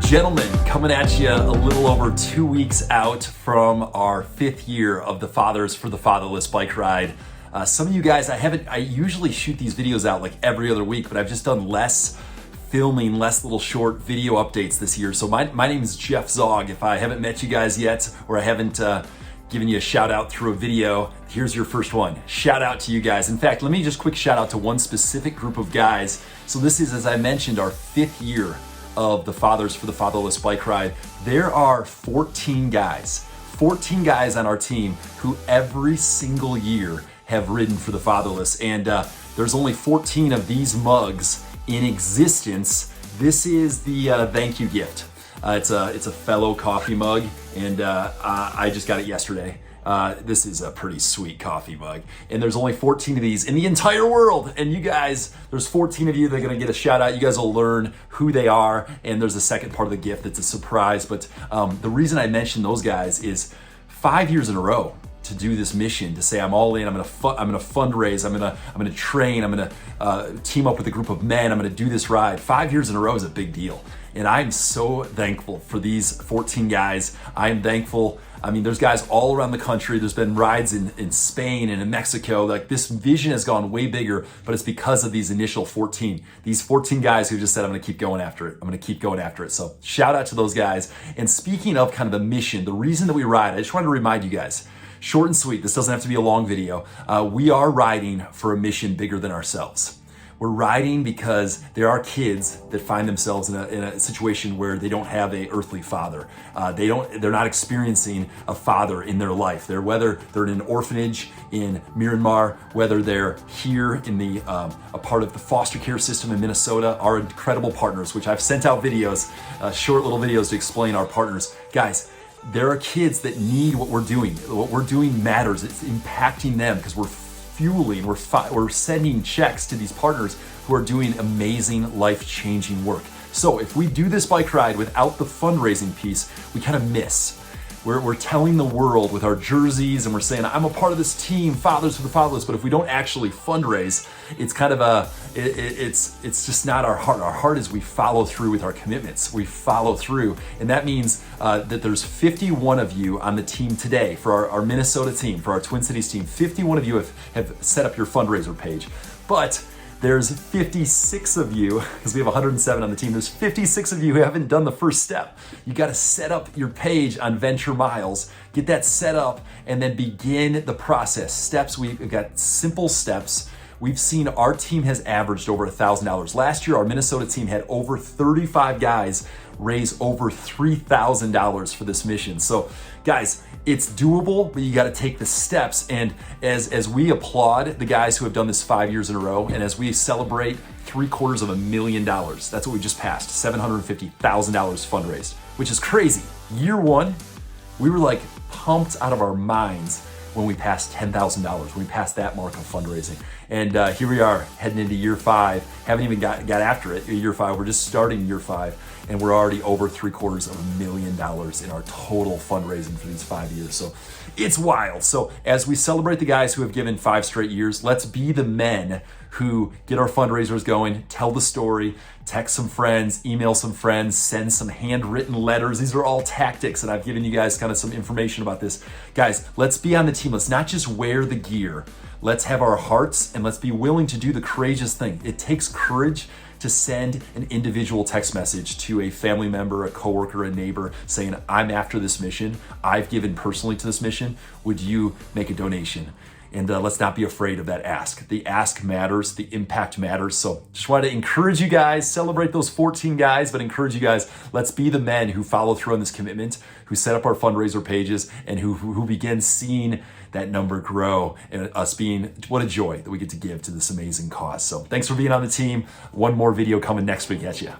Gentlemen, coming at you a little over 2 weeks out from our 5th year of the Fathers for the Fatherless bike ride. Some of you guys, I usually shoot these videos out like every other week, but I've just done less filming, less little short video updates this year. So my name is Jeff Zog. If I haven't met you guys yet, or I haven't given you a shout out through a video, here's your first one. Shout out to you guys. In fact, let me just quick shout out to one specific group of guys. So this is, as I mentioned, our 5th year of the Fathers for the Fatherless bike ride. There are 14 guys on our team who every single year have ridden for the fatherless. And there's only 14 of these mugs in existence. This is the thank you gift. It's a fellow coffee mug, and I just got it yesterday. This is a pretty sweet coffee mug, and there's only 14 of these in the entire world. And you guys, there's 14 of you that are gonna get a shout out. You guys will learn who they are, and there's a second part of the gift that's a surprise. But the reason I mention those guys is 5 years in a row to do this mission, to say I'm all in, I'm gonna fundraise, I'm gonna train, I'm gonna team up with a group of men, I'm gonna do this ride. 5 years in a row is a big deal. And I'm so thankful for these 14 guys. I'm thankful. I mean, there's guys all around the country. There's been rides in Spain and in Mexico. Like, this vision has gone way bigger, but it's because of these initial 14. These 14 guys who just said, I'm gonna keep going after it. I'm gonna keep going after it. So shout out to those guys. And speaking of kind of the mission, the reason that we ride, I just wanted to remind you guys, short and sweet, this doesn't have to be a long video. We are riding for a mission bigger than ourselves. We're riding because there are kids that find themselves in a situation where they don't have an earthly father. They're not experiencing a father in their life. Whether they're in an orphanage in Myanmar, whether they're here in a part of the foster care system in Minnesota, our incredible partners, which I've sent out videos, short little videos to explain our partners. Guys, there are kids that need what we're doing. What we're doing matters. It's impacting them because we're fueling, we're sending checks to these partners who are doing amazing, life-changing work. So if we do this bike ride without the fundraising piece, we kind of miss. We're telling the world with our jerseys, and we're saying, I'm a part of this team, Fathers for the Fatherless, but if we don't actually fundraise, it's kind of it's just not our heart. Our heart is we follow through with our commitments. We follow through, and that means that there's 51 of you on the team today for our Minnesota team, for our Twin Cities team. 51 of you have set up your fundraiser page, but there's 56 of you, because we have 107 on the team, there's 56 of you who haven't done the first step. You gotta set up your page on Venture Miles, get that set up, and then begin the process. Steps, we've got simple steps. We've seen our team has averaged over $1,000. Last year, our Minnesota team had over 35 guys raise over $3,000 for this mission. So guys, it's doable, but you got to take the steps. And as we applaud the guys who have done this 5 years in a row, and as we celebrate $750,000, that's what we just passed, $750,000 fundraised, which is crazy. Year one, we were like pumped out of our minds when we passed $10,000, when we passed that mark of fundraising. And here we are heading into year 5, haven't even got after it, year 5, we're just starting year 5, and we're already over $750,000 in our total fundraising for these 5 years. So it's wild. So as we celebrate the guys who have given 5 straight years, let's be the men who get our fundraisers going, tell the story, text some friends, email some friends, send some handwritten letters. These are all tactics, and I've given you guys kind of some information about this. Guys, let's be on the team. Let's not just wear the gear. Let's have our hearts, and let's be willing to do the courageous thing. It takes courage to send an individual text message to a family member, a coworker, a neighbor, saying, I'm after this mission. I've given personally to this mission. Would you make a donation? And let's not be afraid of that ask. The ask matters, the impact matters. So just wanted to encourage you guys, celebrate those 14 guys, but encourage you guys, let's be the men who follow through on this commitment, who set up our fundraiser pages, and who begin seeing that number grow, and us being, what a joy that we get to give to this amazing cause. So thanks for being on the team. One more video coming next week at you.